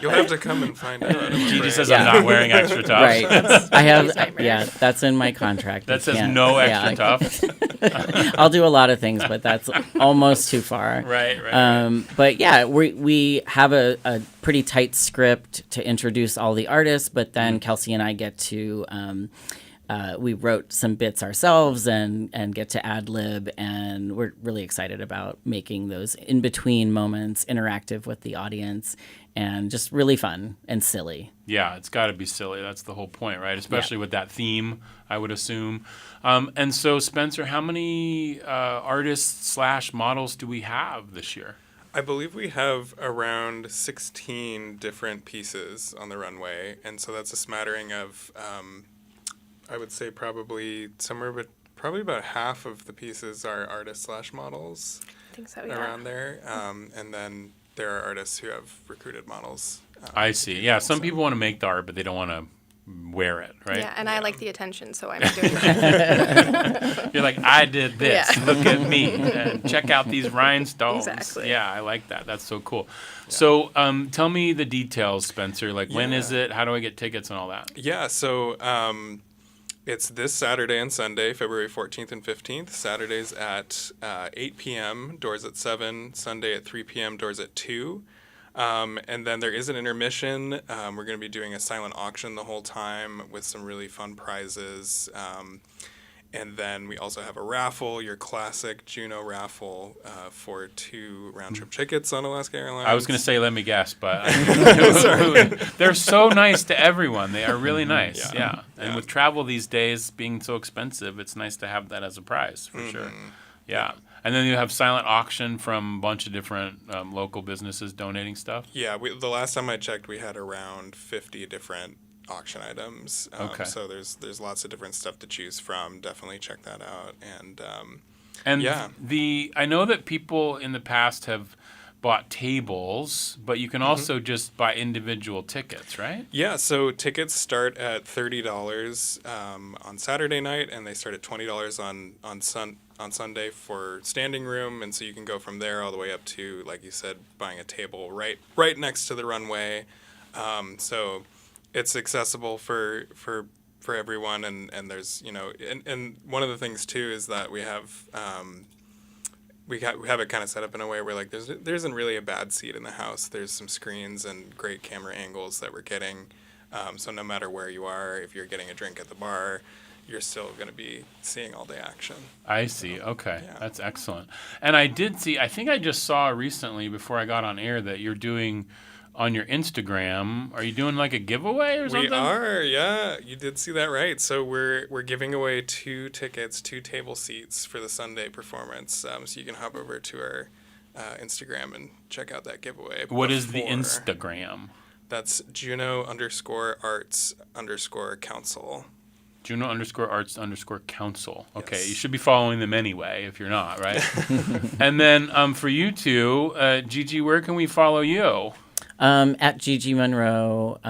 You'll have to come and find out. Gigi says I'm not wearing extra tufts. Right. That's in my contract. That says no extra tufts. I'll do a lot of things, but that's almost too far. Right. But yeah, we have a pretty tight script to introduce all the artists, but then Kelsey and I get to we wrote some bits ourselves and get to ad lib, and we're really excited about making those in between moments interactive with the audience and just really fun and silly. Yeah, it's got to be silly. That's the whole point, right? Especially with that theme, I would assume. And so, Spencer, how many artists/models do we have this year? I believe we have around 16 different pieces on the runway, and so that's a smattering of I would say probably about half of the pieces are artists/models. I think so, yeah. Around there. And then there are artists who have recruited models. I see. Yeah, some people want to make the art, but they don't want to wear it, right? Yeah, and I like the attention, so I'm doing that. You're like, I did this. Yeah. Look at me. And check out these rhinestones. Exactly. Yeah, I like that. That's so cool. So tell me the details, Spencer. Like, when is it? How do I get tickets and all that? Yeah, so it's this Saturday and Sunday, February 14th and 15th. Saturdays at 8 p.m., doors at 7. Sunday at 3 p.m., doors at 2. And then there is an intermission. We're going to be doing a silent auction the whole time with some really fun prizes. And then we also have a raffle, your classic Juneau raffle for 2 round-trip tickets on Alaska Airlines. I was going to say, let me guess, but they're so nice to everyone. They are really nice, yeah. And with travel these days being so expensive, it's nice to have that as a prize, for sure. Yeah. And then you have silent auction from a bunch of different local businesses donating stuff? Yeah, the last time I checked, we had around 50 different auction items. Okay. So there's lots of different stuff to choose from. Definitely check that out. And yeah. I know that people in the past have bought tables, but you can also just buy individual tickets, right? Yeah, so tickets start at $30 on Saturday night, and they start at $20 on Sunday for standing room, and so you can go from there all the way up to, like you said, buying a table right next to the runway. So it's accessible for everyone, and there's, you know, and one of the things too is that we have we have it kind of set up in a way where, like, there isn't really a bad seat in the house. There's some screens and great camera angles that we're getting. So no matter where you are, if you're getting a drink at the bar, you're still going to be seeing all the action. I see. Okay. Yeah. That's excellent. And I did see, I think I just saw recently before I got on air that you're doing on your Instagram. Are you doing like a giveaway or something? We are, yeah. You did see that right. So we're giving away 2 tickets, 2 table seats for the Sunday performance. So you can hop over to our Instagram and check out that giveaway. What is the Instagram? That's Juneau_Arts_Council. Juneau_Arts_Council. Okay, Yes. You should be following them anyway if you're not, right? And then for you two, Gigi, where can we follow you? At Gigi Monroe.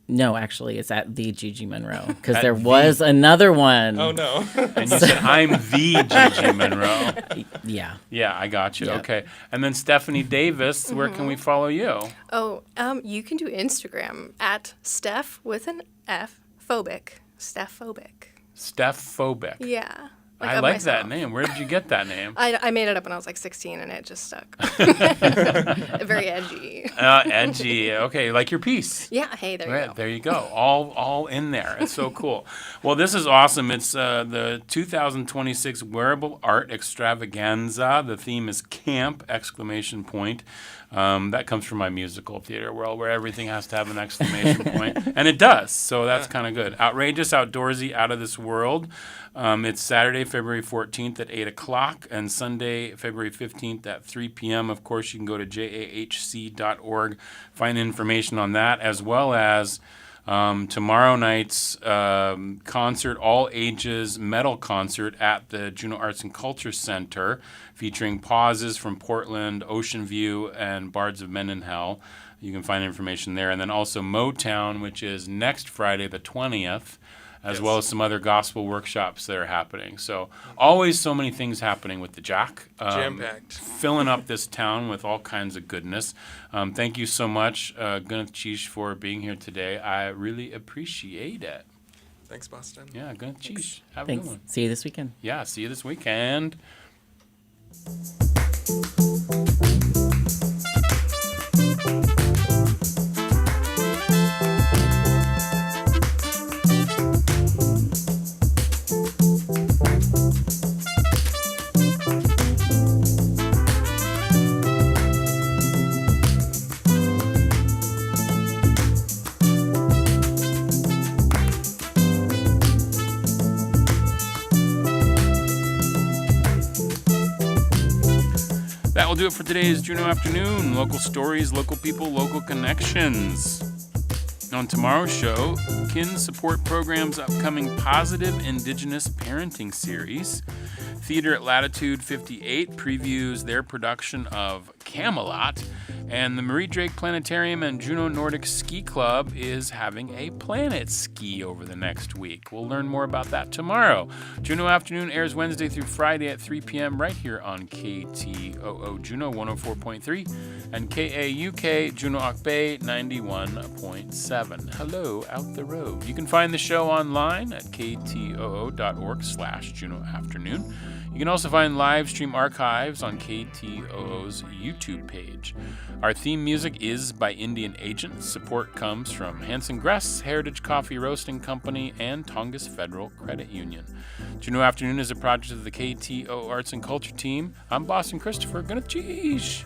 No, actually, it's at the Gigi Monroe because there was another one. Oh no! And you said I'm the Gigi Monroe. Yeah. Yeah, I got you. Yep. Okay, and then Stephanie Davis, where can we follow you? Oh, you can do Instagram at Steph with an F phobic. Steph phobic. Steph Phobic. Yeah. I like that name. Where did you get that name? I made it up when I was like 16 and it just stuck. Very edgy. Edgy. Okay, like your piece. Yeah, hey, there you go. There you go. All in there. It's so cool. Well, this is awesome. It's the 2026 Wearable Art Extravaganza. The theme is camp, ! That comes from my musical theater world where everything has to have an exclamation point. And it does. So that's kind of good. Outrageous, outdoorsy, out of this world. It's Saturday, February 14th at 8 o'clock and Sunday, February 15th at 3 p.m. Of course, you can go to jahc.org, find information on that, as well as tomorrow night's concert, all ages metal concert at the Juneau Arts and Culture Center, featuring Pauses from Portland, Ocean View, and Bards of Mendenhall. You can find information there. And then also Motown, which is next Friday, the 20th. As well as some other gospel workshops that are happening. So always so many things happening with the Jack. Jam-packed. Filling up this town with all kinds of goodness. Thank you so much, Gunath Chish, for being here today. I really appreciate it. Thanks, Boston. Yeah, Gunath Chish. Have Thanks. a good one. See you this weekend. Yeah, see you this weekend. That will do it for today's Juneau Afternoon. Local stories, local people, local connections. On tomorrow's show, Kin Support Program's upcoming Positive Indigenous Parenting series. Theater at Latitude 58 previews their production of Camelot. And the Marie Drake Planetarium and Juneau Nordic Ski Club is having a planet ski over the next week. We'll learn more about that tomorrow. Juneau Afternoon airs Wednesday through Friday at 3 p.m. right here on KTOO Juneau 104.3 and KAUK Juneau Akbay 91.7. Hello, out the road. You can find the show online at ktoo.org/Juneau Afternoon. You can also find live stream archives on KTOO's YouTube page. Our theme music is by Indian Agents. Support comes from Hanson Gress, Heritage Coffee Roasting Company, and Tongass Federal Credit Union. Juneau Afternoon is a project of the KTO Arts and Culture team. I'm Boston Christopher. Gonna cheese.